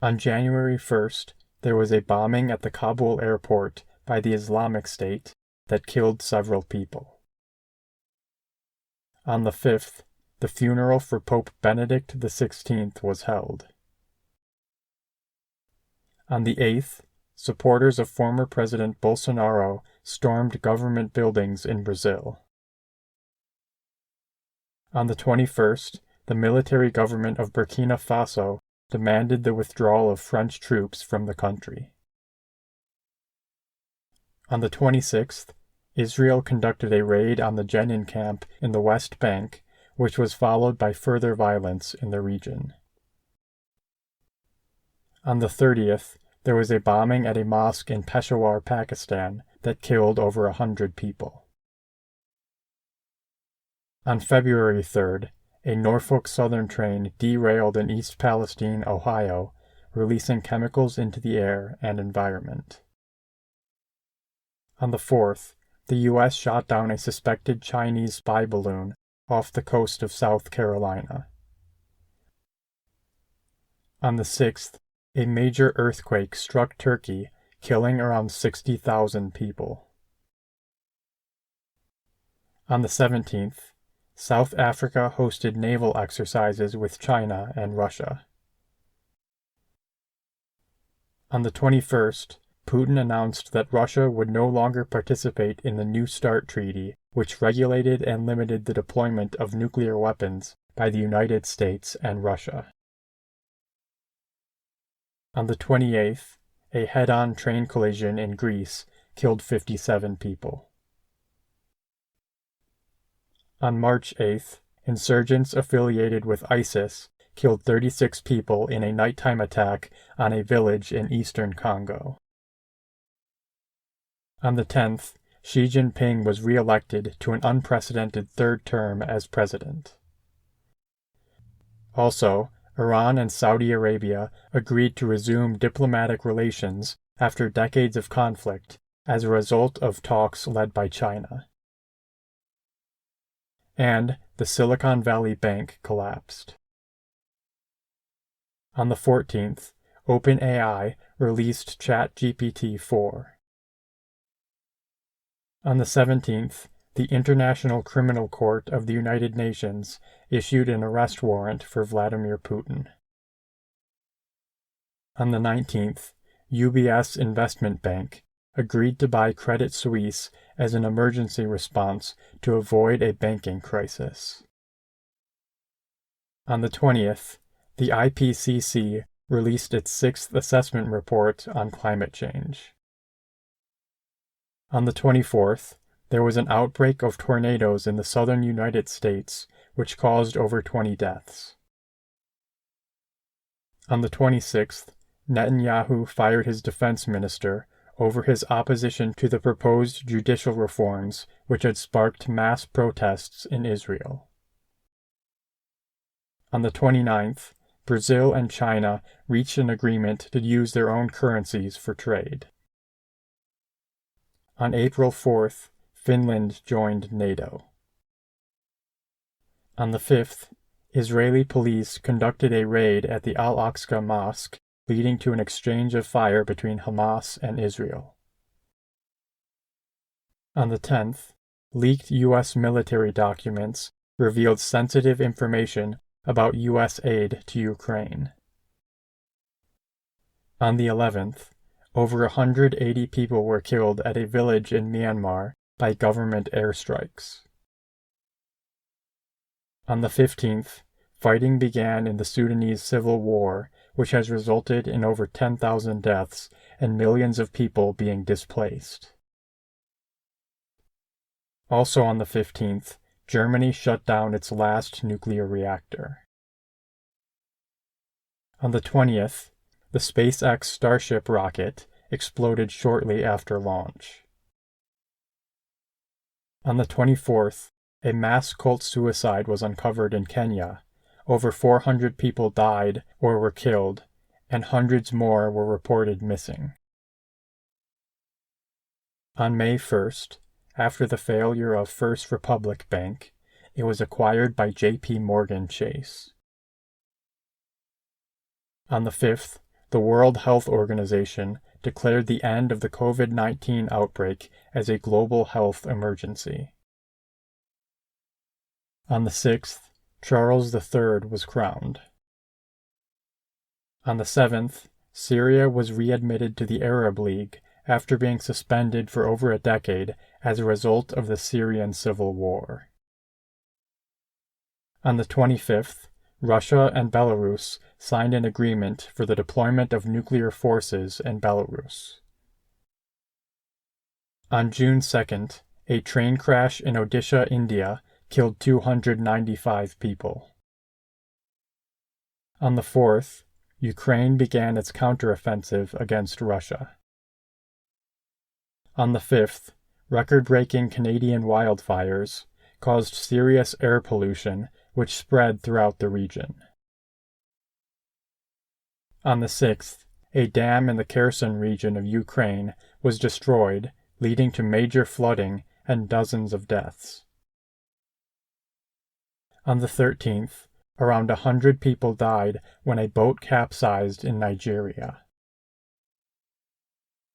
On January 1st, there was a bombing at the Kabul airport by the Islamic State that killed several people. On the 5th, the funeral for Pope Benedict XVI was held. On the 8th, supporters of former President Bolsonaro stormed government buildings in Brazil. On the 21st, the military government of Burkina Faso demanded the withdrawal of French troops from the country. On the 26th, Israel conducted a raid on the Jenin camp in the West Bank, which was followed by further violence in the region. On the 30th, there was a bombing at a mosque in Peshawar, Pakistan, that killed over 100 people. On February 3rd, a Norfolk Southern train derailed in East Palestine, Ohio, releasing chemicals into the air and environment. On the 4th, the U.S. shot down a suspected Chinese spy balloon off the coast of South Carolina. On the 6th, a major earthquake struck Turkey, killing around 60,000 people. On the 17th, South Africa hosted naval exercises with China and Russia. On the 21st, Putin announced that Russia would no longer participate in the New START treaty, which regulated and limited the deployment of nuclear weapons by the United States and Russia. On the 28th, a head-on train collision in Greece killed 57 people. On March 8th, insurgents affiliated with ISIS killed 36 people in a nighttime attack on a village in eastern Congo. On the 10th, Xi Jinping was re-elected to an unprecedented third term as president. Also, Iran and Saudi Arabia agreed to resume diplomatic relations after decades of conflict as a result of talks led by China. And the Silicon Valley Bank collapsed. On the 14th, OpenAI released ChatGPT-4. On the 17th, the International Criminal Court of the United Nations issued an arrest warrant for Vladimir Putin. On the 19th, UBS Investment Bank agreed to buy Credit Suisse as an emergency response to avoid a banking crisis. On the 20th, the IPCC released its 6th assessment report on climate change. On the 24th, there was an outbreak of tornadoes in the southern United States, which caused over 20 deaths. On the 26th, Netanyahu fired his defense minister over his opposition to the proposed judicial reforms which had sparked mass protests in Israel. On the 29th, Brazil and China reached an agreement to use their own currencies for trade. On April 4th, Finland joined NATO. On the 5th, Israeli police conducted a raid at the Al-Aqsa Mosque, leading to an exchange of fire between Hamas and Israel. On the 10th, leaked U.S. military documents revealed sensitive information about U.S. aid to Ukraine. On the 11th, over 180 people were killed at a village in Myanmar by government airstrikes. On the 15th, fighting began in the Sudanese Civil War, which has resulted in over 10,000 deaths and millions of people being displaced. Also on the 15th, Germany shut down its last nuclear reactor. On the 20th, the SpaceX Starship rocket exploded shortly after launch. On the 24th, a mass cult suicide was uncovered in Kenya. Over 400 people died or were killed, and hundreds more were reported missing. On May 1st, after the failure of First Republic Bank, it was acquired by J.P. Morgan Chase. On the 5th, the World Health Organization declared the end of the COVID-19 outbreak as a global health emergency. On the 6th, Charles III was crowned. On the 7th, Syria was readmitted to the Arab League after being suspended for over a decade as a result of the Syrian civil war. On the 25th, Russia and Belarus signed an agreement for the deployment of nuclear forces in Belarus. On June 2nd, a train crash in Odisha, India, killed 295 people. On the 4th, Ukraine began its counteroffensive against Russia. On the 5th, record-breaking Canadian wildfires caused serious air pollution which spread throughout the region. On the 6th, a dam in the Kherson region of Ukraine was destroyed, leading to major flooding and dozens of deaths. On the 13th, around 100 people died when a boat capsized in Nigeria.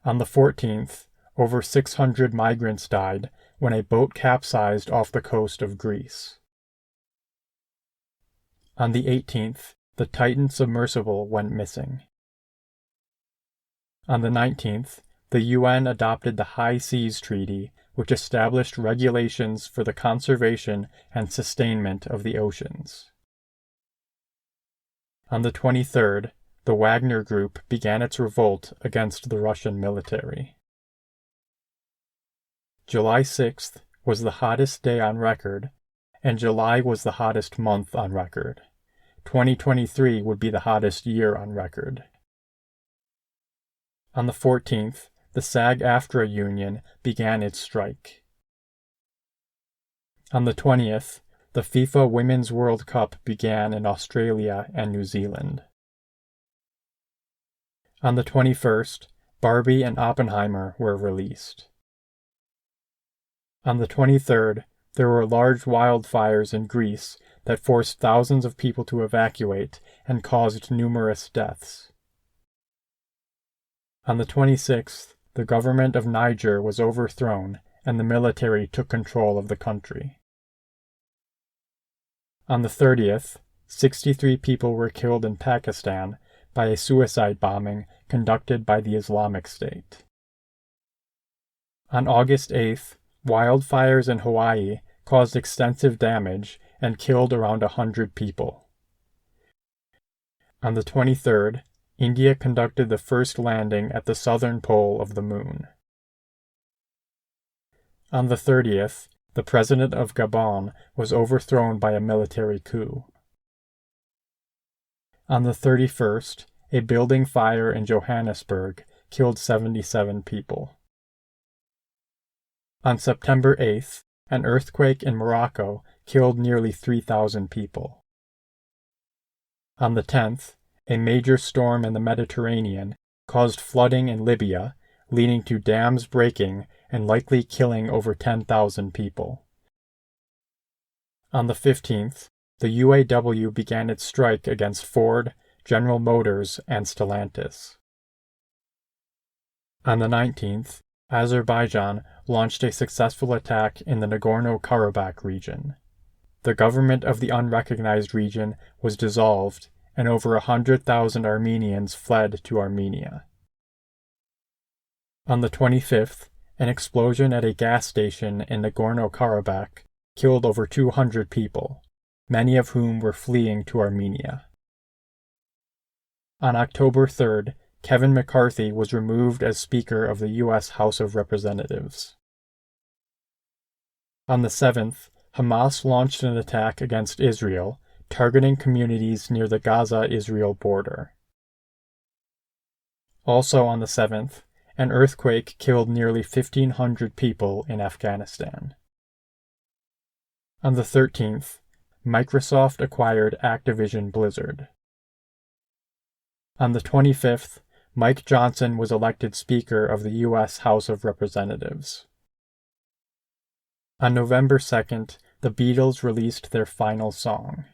On the 14th, over 600 migrants died when a boat capsized off the coast of Greece. On the 18th, the Titan submersible went missing. On the 19th, the UN adopted the High Seas Treaty, which established regulations for the conservation and sustainment of the oceans. On the 23rd, the Wagner Group began its revolt against the Russian military. July 6th was the hottest day on record, and July was the hottest month on record. 2023 would be the hottest year on record. On the 14th, the SAG-AFTRA union began its strike. On the 20th, the FIFA Women's World Cup began in Australia and New Zealand. On the 21st, Barbie and Oppenheimer were released. On the 23rd, there were large wildfires in Greece that forced thousands of people to evacuate and caused numerous deaths. On the 26th, the government of Niger was overthrown and the military took control of the country. On the 30th, 63 people were killed in Pakistan by a suicide bombing conducted by the Islamic State. On August 8th, wildfires in Hawaii caused extensive damage and killed around 100 people. On the 23rd, India conducted the first landing at the southern pole of the moon. On the 30th, the president of Gabon was overthrown by a military coup. On the 31st, a building fire in Johannesburg killed 77 people. On September 8th, an earthquake in Morocco killed nearly 3,000 people. On the 10th, a major storm in the Mediterranean caused flooding in Libya, leading to dams breaking and likely killing over 10,000 people. On the 15th, the UAW began its strike against Ford, General Motors, and Stellantis. On the 19th, Azerbaijan launched a successful attack in the Nagorno-Karabakh region. The government of the unrecognized region was dissolved, and over 100,000 Armenians fled to Armenia. On the 25th, an explosion at a gas station in Nagorno-Karabakh killed over 200 people, many of whom were fleeing to Armenia. On October 3rd, Kevin McCarthy was removed as Speaker of the U.S. House of Representatives. On the 7th, Hamas launched an attack against Israel, targeting communities near the Gaza-Israel border. Also on the 7th, an earthquake killed nearly 1,500 people in Afghanistan. On the 13th, Microsoft acquired Activision Blizzard. On the 25th, Mike Johnson was elected Speaker of the U.S. House of Representatives. On November 2nd, the Beatles released their final song.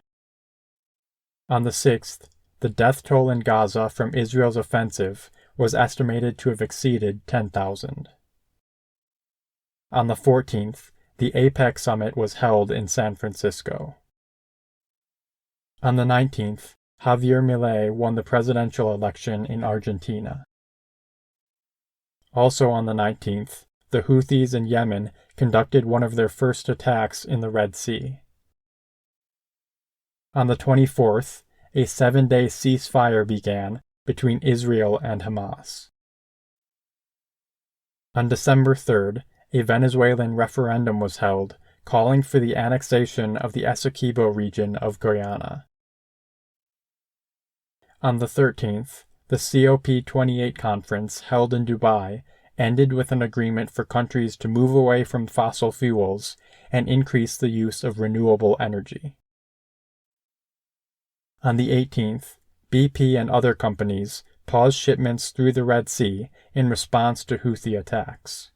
On the 6th, the death toll in Gaza from Israel's offensive was estimated to have exceeded 10,000. On the 14th, the APEC summit was held in San Francisco. On the 19th, Javier Milei won the presidential election in Argentina. Also on the 19th, the Houthis in Yemen conducted one of their first attacks in the Red Sea. On the 24th, a 7-day ceasefire began between Israel and Hamas. On December 3rd, a Venezuelan referendum was held calling for the annexation of the Essequibo region of Guyana. On the 13th, the COP28 conference held in Dubai ended with an agreement for countries to move away from fossil fuels and increase the use of renewable energy. On the 18th, BP and other companies paused shipments through the Red Sea in response to Houthi attacks.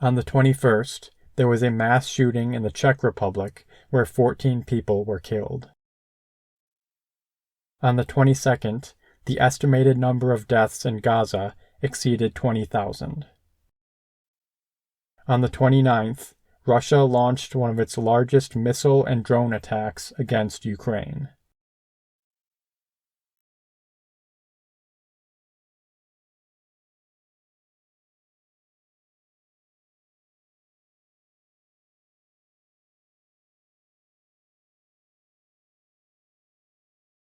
On the 21st, there was a mass shooting in the Czech Republic where 14 people were killed. On the 22nd, the estimated number of deaths in Gaza exceeded 20,000. On the 29th, Russia launched one of its largest missile and drone attacks against Ukraine.